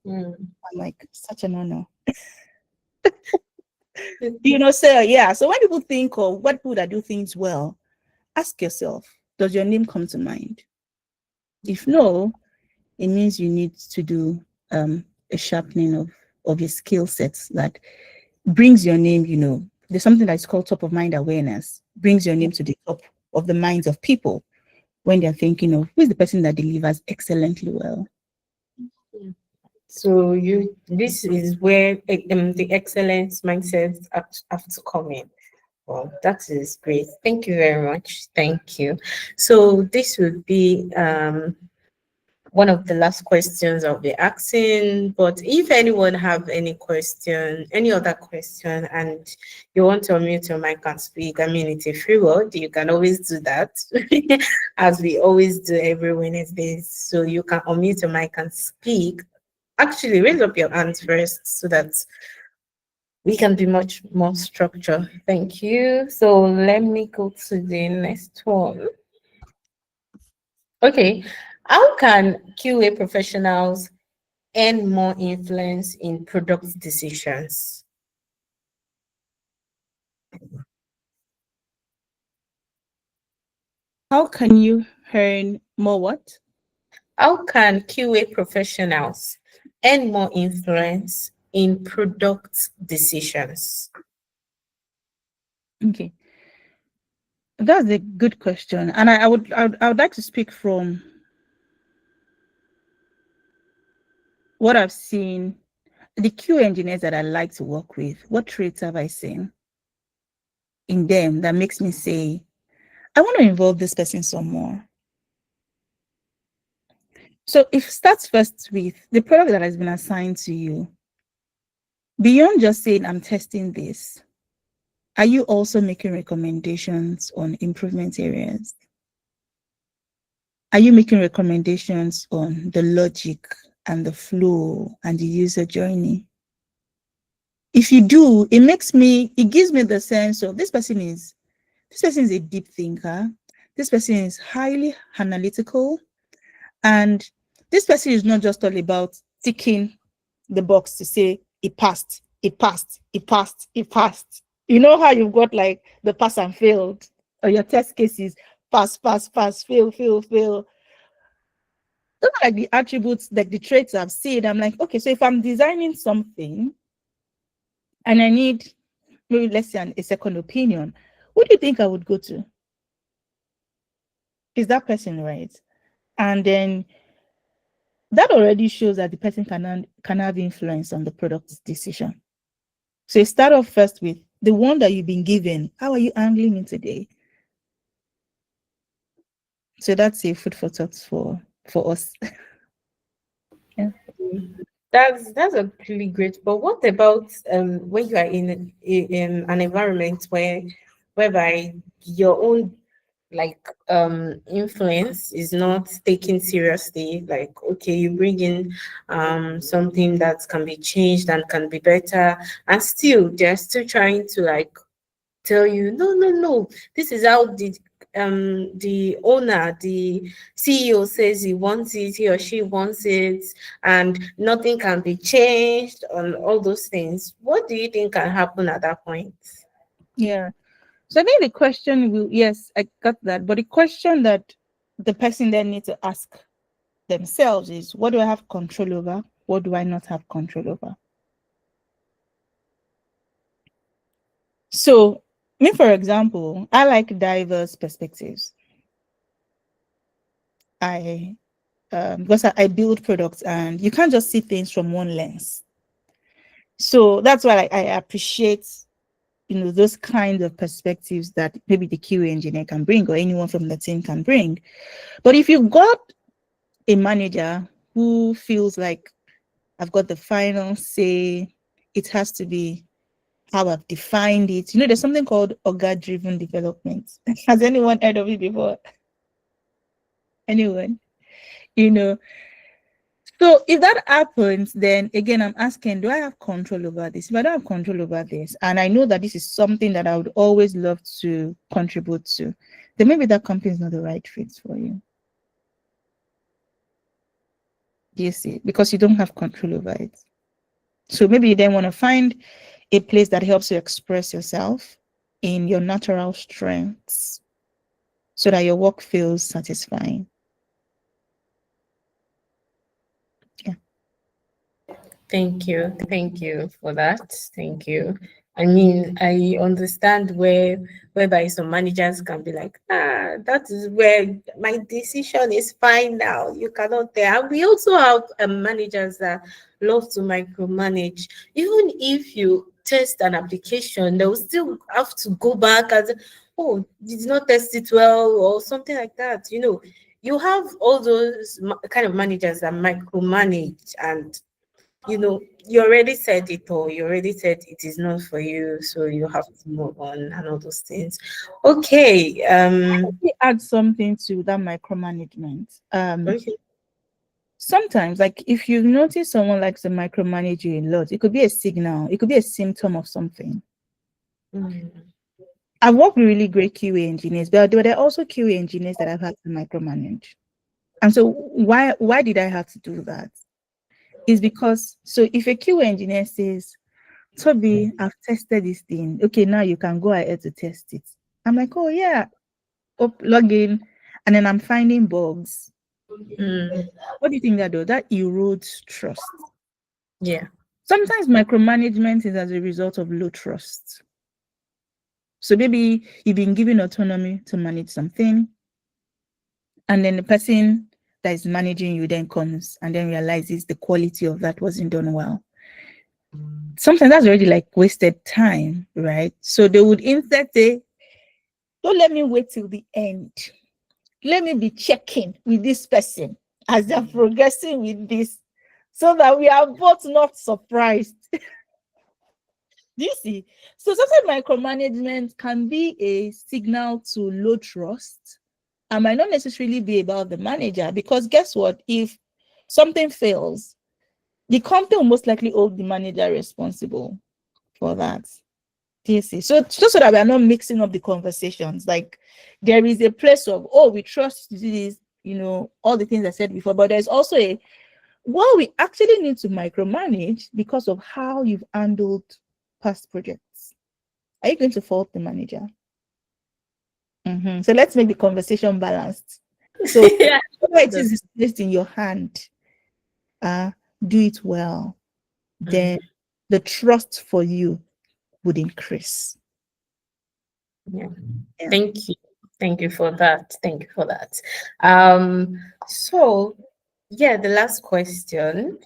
Mm. I'm like, such an honor. So yeah. So when people think of what people that do things well, ask yourself, does your name come to mind? If no, it means you need to do a sharpening of your skill sets that brings your name, there's something that's called top of mind awareness, brings your name to the top of the minds of people when they're thinking of who is the person that delivers excellently well. So this is where the excellence mindset have to come in. Well, that is great. Thank you very much. Thank you. So this would be one of the last questions I'll be asking. But if anyone have any question, any other question, and you want to unmute your mic and speak, I mean, it's a free word. You can always do that, as we always do every Wednesday. So you can unmute your mic and speak. Actually, raise up your hands first so that we can be much more structured. Thank you. So let me go to the next one. Okay. How can QA professionals earn more influence in product decisions? How can you earn more what? How can QA professionals earn more influence in product decisions? Okay, that's a good question, and I would like to speak from what I've seen the QA engineers that I like to work with, what traits have I seen in them that makes me say, I want to involve this person some more? So if starts first with the product that has been assigned to you, beyond just saying, I'm testing this, are you also making recommendations on improvement areas? Are you making recommendations on the logic and the flow and the user journey? If you do, it gives me the sense of this person is a deep thinker. This person is highly analytical. And this person is not just all about ticking the box to say it passed, it passed, it passed, it passed. You know how you've got like the pass and failed, or your test cases pass, pass, pass, fail, fail, fail. Those are like the attributes, like the traits I've seen. I'm like, okay, so if I'm designing something and I need maybe let's say a second opinion, who do you think I would go to? Is that person right? And then that already shows that the person can have influence on the product's decision. So you start off first with the one that you've been given. How are you handling it today? So that's a food for thought for us. Yeah. That's a really great. But what about when you are in an environment whereby your own like influence is not taken seriously, like okay, you bring in something that can be changed and can be better, and still they're still trying to like tell you no, no, no, this is how the owner, the CEO says he wants it, he or she wants it, and nothing can be changed on all those things. What do you think can happen at that point? Yeah. So I think the question will, yes, I got that. But the question that the person then needs to ask themselves is, what do I have control over? What do I not have control over? So me, for example, I like diverse perspectives. I because I build products and you can't just see things from one lens. So that's why I appreciate, those kinds of perspectives that maybe the QA engineer can bring or anyone from the team can bring. But if you've got a manager who feels like I've got the final say, it has to be how I've defined it. There's something called orga-driven development. Has anyone heard of it before? Anyone? You know, So if that happens, then again, I'm asking, do I have control over this? If I don't have control over this, and I know that this is something that I would always love to contribute to, then maybe that company is not the right fit for you. Do you see? Because you don't have control over it. So maybe you then want to find a place that helps you express yourself in your natural strengths so that your work feels satisfying. Yeah. Thank you. Thank you for that. Thank you. I mean, I understand whereby some managers can be like, that is where my decision is fine now. You cannot tell. And we also have managers that love to micromanage. Even if you test an application, they will still have to go back and say, oh, did not test it well or something like that. You have all those kind of managers that micromanage, and you already said it, or you already said it is not for you, so you have to move on and all those things. Okay. Let me add something to that micromanagement. Okay. Sometimes, like if you notice someone likes to micromanage you a lot, it could be a signal, it could be a symptom of something. Mm. I've worked with really great QA engineers, but there are also QA engineers that I've had to micromanage. And so why did I have to do that? Is because so if a QA engineer says, Tobi, I've tested this thing. Okay, now you can go ahead to test it. I'm like, oh yeah, log in, and then I'm finding bugs. Mm. What do you think that does? That erodes trust. Yeah. Sometimes micromanagement is as a result of low trust. So maybe you've been given autonomy to manage something, and then the person that is managing you then comes and then realizes the quality of that wasn't done well. sometimes that's already like wasted time, right? So they would instead say, don't let me wait till the end. Let me be checking with this person as they're progressing with this, so that we are both not surprised. Do you see? So sometimes micromanagement can be a signal to low trust and might not necessarily be about the manager, because guess what? If something fails, the company will most likely hold the manager responsible for that. Do you see? So just so that we are not mixing up the conversations, like there is a place of, oh, we trust this, all the things I said before, but there's also a, well, we actually need to micromanage because of how you've handled past projects. Are you going to fault the manager? So let's make the conversation balanced. So Yeah. whatever it is placed in your hand, do it well. Then the trust for you would increase. Yeah. Yeah. Thank you. Thank you for that. Thank you for that. So yeah, the last question,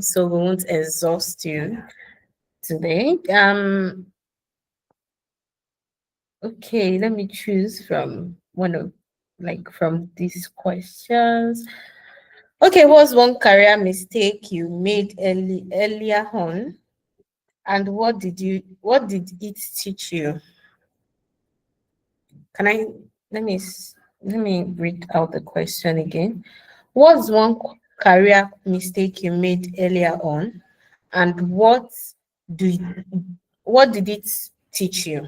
so we won't exhaust you today. Okay, let me choose from one of from these questions. Okay, what's one career mistake you made earlier on, and what did it teach you? Can I let me read out the question again. What's one career mistake you made earlier on, and do you, what did it teach you?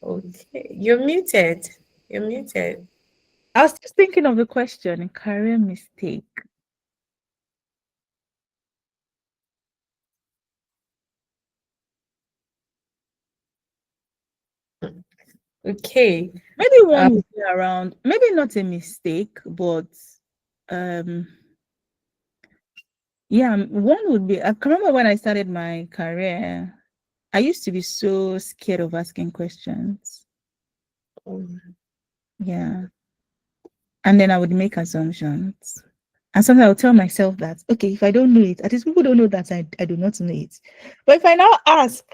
Okay, you're muted. You're muted. I was just thinking of the question, career mistake. Okay. Maybe one would be around, maybe not a mistake, but yeah, one would be, I can remember when I started my career, I used to be so scared of asking questions. Yeah. And then I would make assumptions. And sometimes I would tell myself that, okay, if I don't know it, at least people don't know that I do not know it. But if I now ask,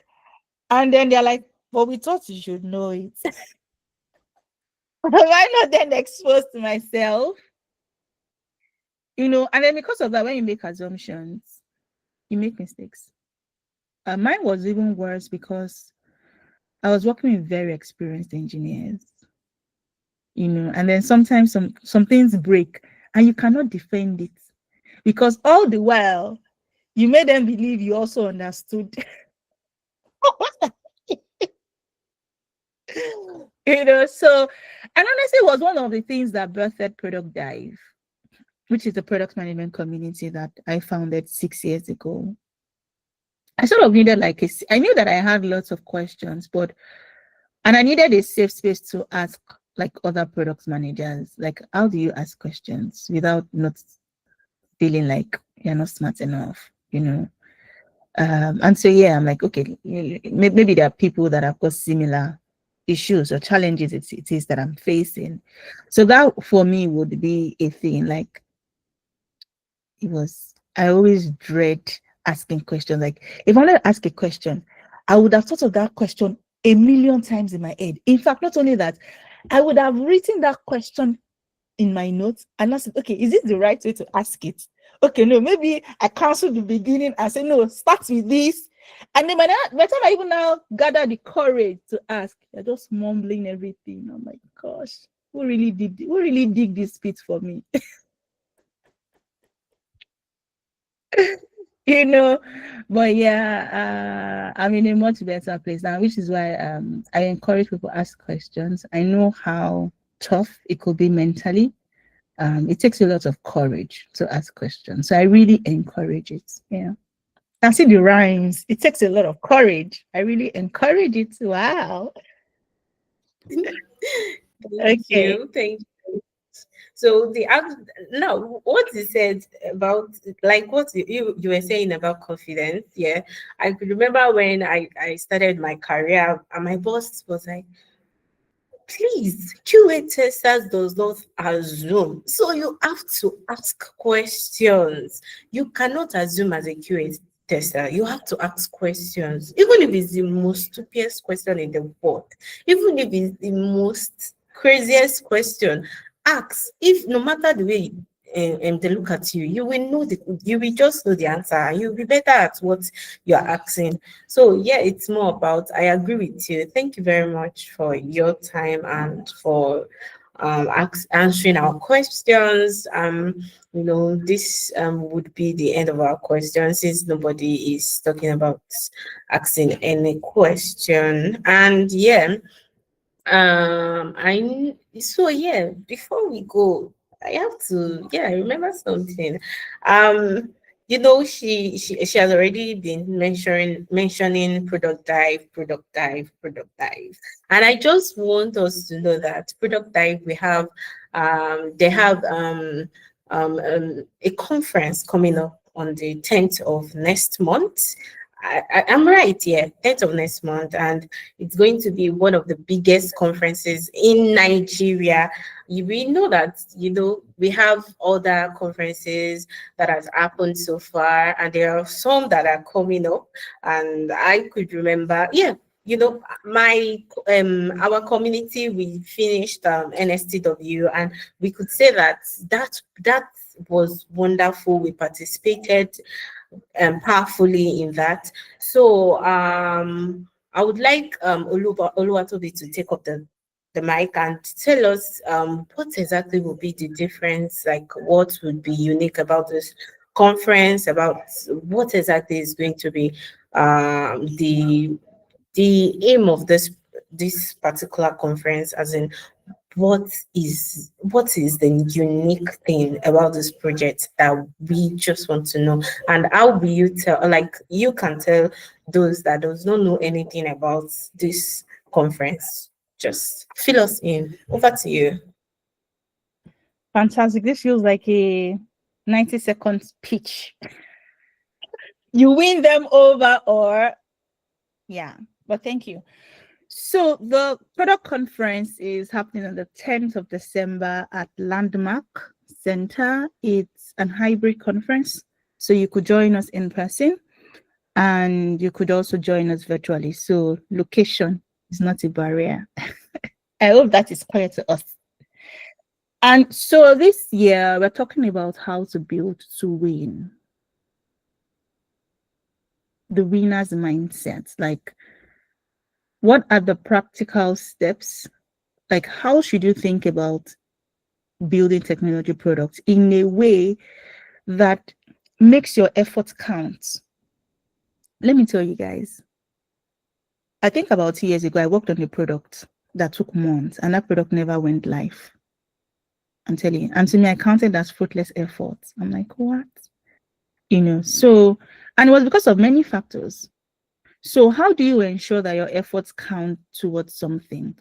and then they're like, well, we thought you should know it. Why not then expose to myself? And then because of that, when you make assumptions, you make mistakes. Mine was even worse because I was working with very experienced engineers, and then sometimes some things break and you cannot defend it because all the while you made them believe you also understood. So, and honestly, it was one of the things that birthed Product Dive, which is a product management community that I founded 6 years ago. I sort of needed I knew that I had lots of questions, and I needed a safe space to ask like other product managers, like, how do you ask questions without not feeling like you're not smart enough? And so, yeah, I'm like, okay, maybe there are people that have got similar issues or challenges it is that I'm facing. So that for me would be a thing. Like, I always dread asking questions. Like, if I wanted to ask a question, I would have thought of that question a million times in my head. In fact, not only that, I would have written that question in my notes and I said, okay, is this the right way to ask it? Okay, no, maybe I cancel the beginning and say, no, start with this. And then by the time I even now gather the courage to ask, you're just mumbling everything. Oh my gosh, who really dig this pit for me? you know but yeah, I'm in a much better place now, which is why I encourage people to ask questions. I know how tough it could be mentally. It takes a lot of courage to ask questions, so I really encourage it. Yeah, I see the rhymes. It takes a lot of courage. I really encourage it. Wow. Thank Okay. you. Thank you. So now what you said about, like what you were saying about confidence, yeah. I could remember when I started my career and my boss was like, please, QA testers does not assume. So you have to ask questions. You cannot assume as a QA tester. You have to ask questions, even if it's the most stupidest question in the world, even if it's the most craziest question. Ask. If no matter the way they look at you, you will know you will just know the answer, and you'll be better at what you're asking. So yeah, it's more about, I agree with you. Thank you very much for your time and for answering our questions. This would be the end of our questions since nobody is talking about asking any question. And yeah, before we go, I have to, yeah, I remember something. She has already been mentioning product dive. And I just want us to know that product dive, they have a conference coming up on the 10th of next month. I'm right, yeah, 10th of next month, and it's going to be one of the biggest conferences in Nigeria. We know that, we have other conferences that has happened so far, and there are some that are coming up. And I could remember, yeah, my our community, we finished NSTW, and we could say that was wonderful. We participated powerfully in that. So I would like Oluwatobi to take up the mic and tell us what exactly will be the difference, like what would be unique about this conference, about what exactly is going to be the aim of this particular conference, as in what is the unique thing about this project that we just want to know, and how will you tell, like you can tell those that does not know anything about this conference. Just fill us in. Over to you. Fantastic. This feels like a 90 seconds pitch. You win them over, or yeah, but thank you. So the product conference is happening on the 10th of December at Landmark Center. It's an hybrid conference, so you could join us in person and you could also join us virtually. So location is not a barrier. I hope that is clear to us. And so this year we're talking about how to build to win. The winner's mindset, like what are the practical steps? Like, how should you think about building technology products in a way that makes your efforts count? Let me tell you guys, I think about 2 years ago, I worked on a product that took months and that product never went live. I'm telling you. And to me, I counted as fruitless efforts. I'm like, what? So, and it was because of many factors. So how do you ensure that your efforts count towards something?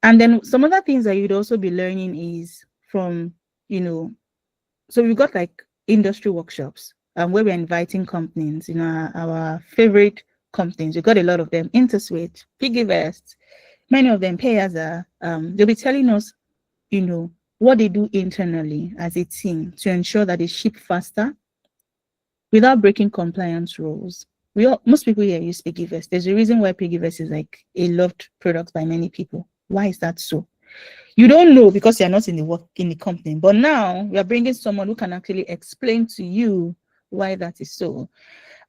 And then some other things that you'd also be learning is from, so we've got like industry workshops where we're inviting companies, our favorite companies. We've got a lot of them, InterSwitch, Piggyvest, many of them pay as they'll be telling us, what they do internally as a team to ensure that they ship faster without breaking compliance rules. Most people here use Piggyvest. There's a reason why Piggyvest is like a loved product by many people. Why is that so? You don't know because you're not in the company. But now we are bringing someone who can actually explain to you why that is so.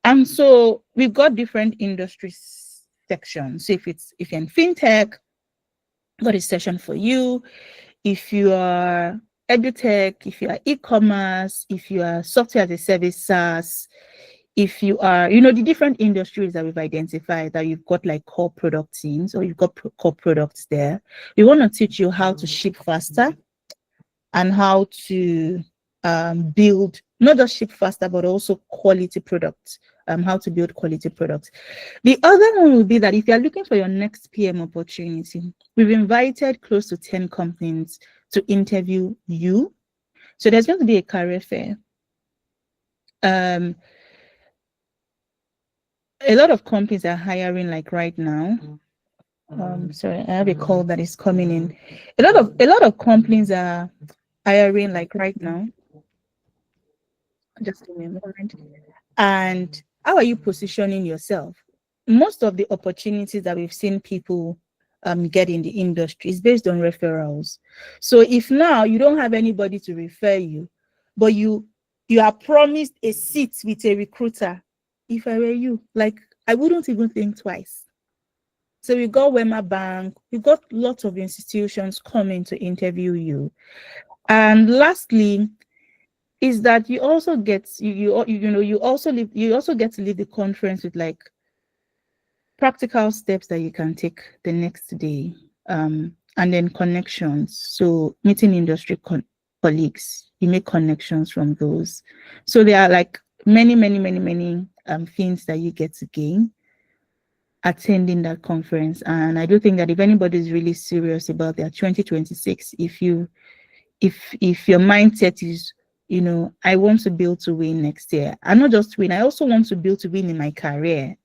And so we've got different industry sections. So if you're in fintech, got a session for you. If you are edutech, if you are e-commerce, if you are software as a service SaaS, if you are, the different industries that we've identified that you've got like core product teams or you've got core products there, we want to teach you how to ship faster and how to build, not just ship faster, but also quality products, how to build quality products. The other one will be that if you're looking for your next PM opportunity, we've invited close to 10 companies to interview you. So there's going to be a career fair. Um, a lot of companies are hiring like right now. Sorry, I have a call that is coming in. A lot of companies are hiring like right now. Just give me a moment. And how are you positioning yourself? Most of the opportunities that we've seen people get in the industry is based on referrals. So if now you don't have anybody to refer you, but you are promised a seat with a recruiter, if I were you, like I wouldn't even think twice. So we got Wema Bank, we got lots of institutions coming to interview you. And lastly, is that you also get you also get to leave the conference with like practical steps that you can take the next day, and then connections. So meeting industry colleagues, you make connections from those. So there are like many things that you get to gain attending that conference. And I do think that if anybody is really serious about their 2026, if your mindset is, I want to build to win next year, and not just win, I also want to build to win in my career.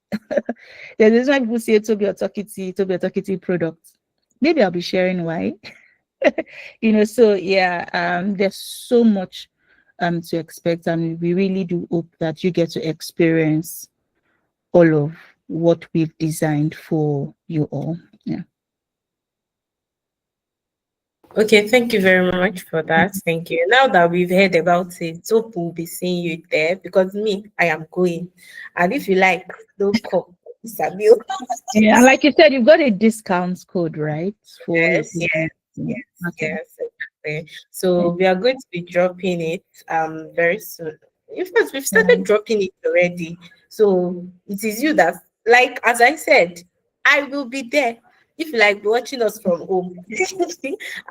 There's why people say Tobi Otokiti products. Maybe I'll be sharing why. So yeah, there's so much to expect, and we really do hope that you get to experience all of what we've designed for you all. Yeah. Okay, thank you very much for that. Thank you. Now that we've heard about it, hope we'll be seeing you there because me, I am going. And if you like, don't come. Samuel. Yeah, and like you said, you've got a discount code, right? For your Yes, yes, yes, okay. yes, exactly. So we are going to be dropping it very soon. In fact, we've started dropping it already. So it is you that, like as I said, I will be there. If you like watching us from home,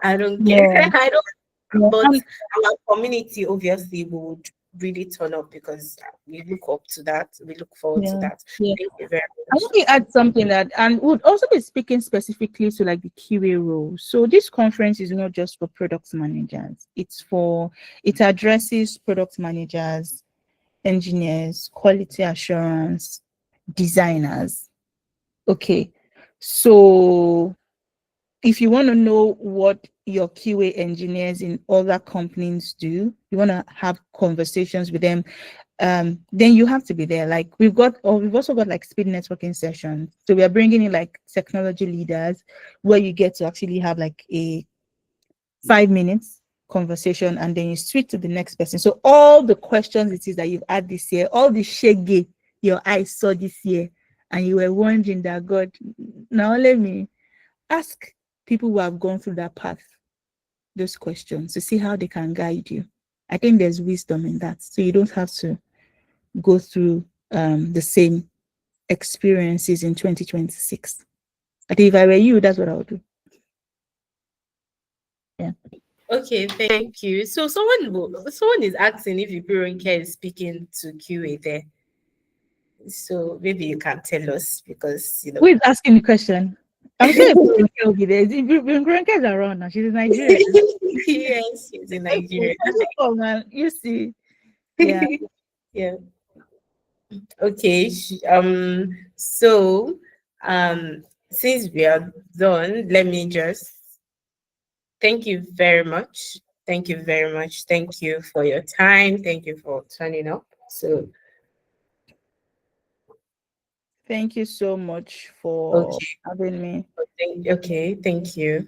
I don't care. Yeah. I don't. Yeah. But our community obviously would really turn up because we look up to that. We look forward to Yeah. that. Yeah. Thank you very I much. want to add something that, and would also be speaking specifically to like the QA role. So this conference is not just for product managers. It addresses product managers, engineers, quality assurance, designers. Okay. So if you want to know what your QA engineers in other companies do, you want to have conversations with them, then you have to be there. Like we've also got like speed networking sessions. So we are bringing in like technology leaders where you get to actually have like a 5 minutes conversation, and then you switch to the next person. So all the questions it is that you've had this year, all the shaggy your eyes saw this year, and you were wondering that God, now let me ask people who have gone through that path those questions to see how they can guide you. I think there's wisdom in that. So you don't have to go through the same experiences in 2026. I think if I were you, that's what I would do. Yeah. Okay, thank you. So someone is asking if Iburonke is speaking to QA there. So maybe you can tell us because Who is asking the question? I'm sure Iburonke will be there. Iburonke is around now. She's in Nigeria. yes, she's in Nigeria. Oh man, you see. Yeah. Yeah. Okay. So since we are done, let me just thank you very much. Thank you very much. Thank you for your time. Thank you for turning up. So Thank you so much for okay. having me. Okay, thank you.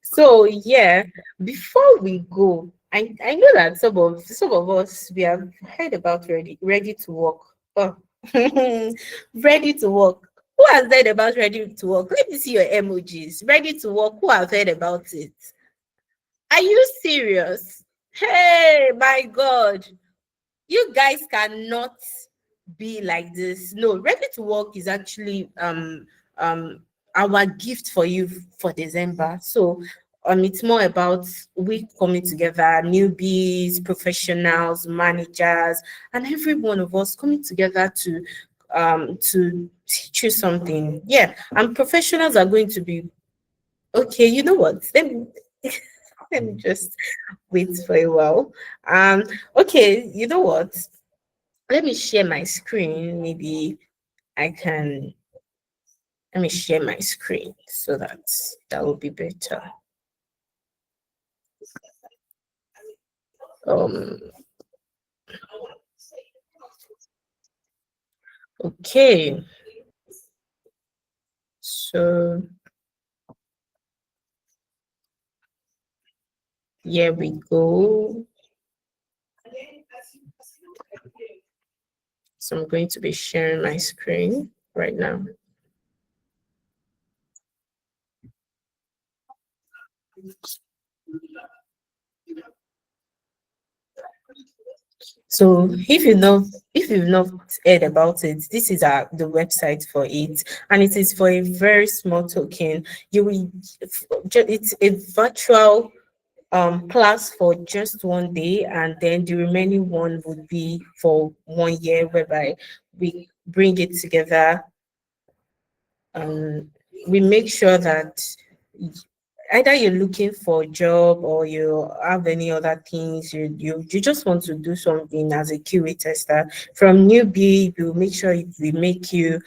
So yeah, before we go, I know that some of us we have heard about ready to work. Oh, ready to work. Who has heard about ready to work? Let me see your emojis. Ready to work. Who have heard about it? Are you serious? Hey, my God. You guys cannot be like this. No, ready to work is actually our gift for you for December. So it's more about we coming together, newbies, professionals, managers, and every one of us coming together to teach you something. Yeah, and professionals are going to be okay. You know what? Let me Let me just wait for a while. Okay, you know what? Let me share my screen. Maybe I can let me share my screen so that will be better. Um okay, so here we go. So I'm going to be sharing my screen right now. So if you've not heard about it, this is the website for it, and it is for a very small token. You will it's a virtual class for just one day, and then the remaining one would be for 1 year, whereby we bring it together. Um, we make sure that either you're looking for a job or you have any other things you just want to do something as a QA tester. From newbie, we'll make sure we make you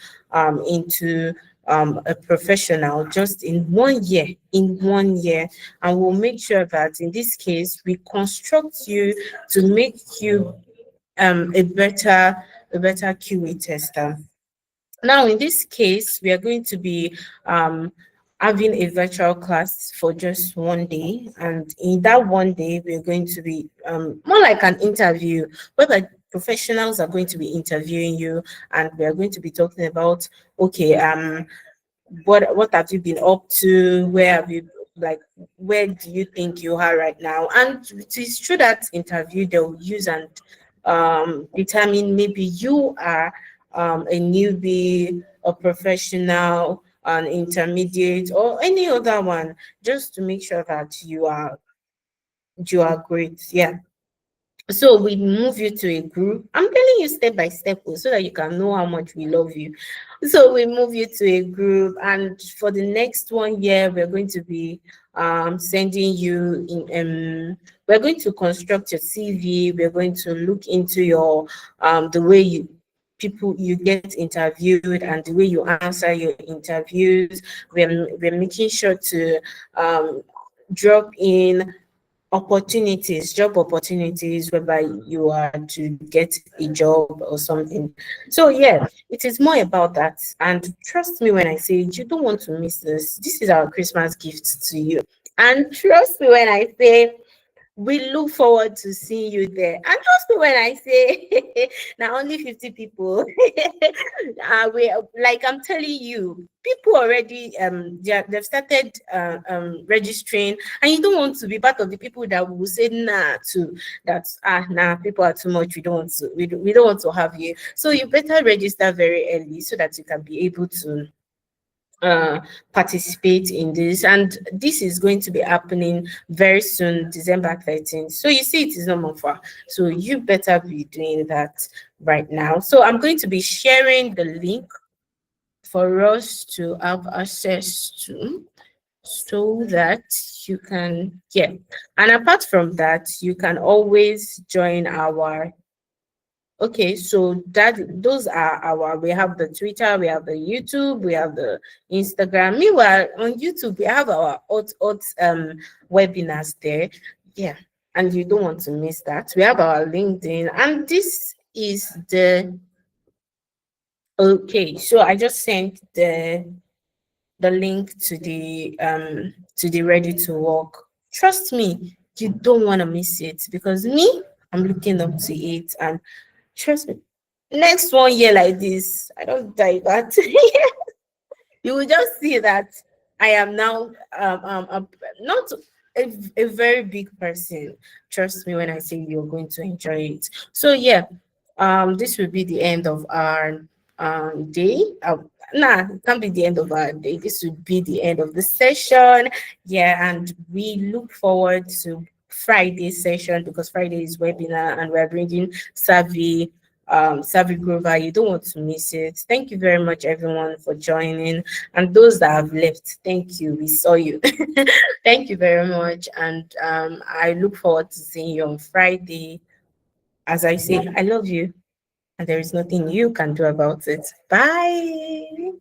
into a professional just in 1 year. And we'll make sure that in this case we construct you to make you a better QA tester. Now, in this case, we are going to be having a virtual class for just 1 day. And in that 1 day, we're going to be more like an interview, whereby professionals are going to be interviewing you, and we are going to be talking about, okay, what have you been up to? Where have you, like, where do you think you are right now? And it is through that interview they'll use and determine maybe you are a newbie, a professional, an intermediate, or any other one, just to make sure that you are great. Yeah. So we move you to a group. I'm telling you step by step, so that you can know how much we love you. So we move you to a group, and for the next 1 year, we're going to be sending you in. We're going to construct your CV. We're going to look into your the way you get interviewed and the way you answer your interviews. We're making sure to drop in job opportunities whereby you are to get a job or something. So yeah, it is more about that. And trust me when I say you don't want to miss this. This is our Christmas gift to you. And trust me when I say we look forward to seeing you there. And trust me when I say now only 50 people. We, like I'm telling you, people already they've started registering, and you don't want to be part of the people that will say nah to that. Nah, people are too much. We don't want to have you. So you better register very early so that you can be able to uh, participate in this. And this is going to be happening very soon, December 13th. So you see, it is not more far. So you better be doing that right now. So I'm going to be sharing the link for us to have access to, so that you can, yeah. And apart from that, you can always join our. Okay, so those are we have the Twitter, we have the YouTube, we have the Instagram. Meanwhile, on YouTube, we have our webinars there. Yeah, and you don't want to miss that. We have our LinkedIn, and this is the okay. So I just sent the link to the Ready to Work. Trust me, you don't want to miss it, because me, I'm looking up to it. And trust me, next 1 year like this, I don't die that. You will just see that I am now not a very big person. Trust me when I say you're going to enjoy it. So yeah, this will be the end of our day. Nah, it can't be the end of our day. This would be the end of the session. Yeah, and we look forward to Friday session, because Friday is webinar and we're bringing savvy Savvy Grover. You don't want to miss it. Thank you very much, everyone, for joining. And those that have left, thank you. We saw you. Thank you very much. And I look forward to seeing you on Friday. As I say, I love you, and there is nothing you can do about it. Bye.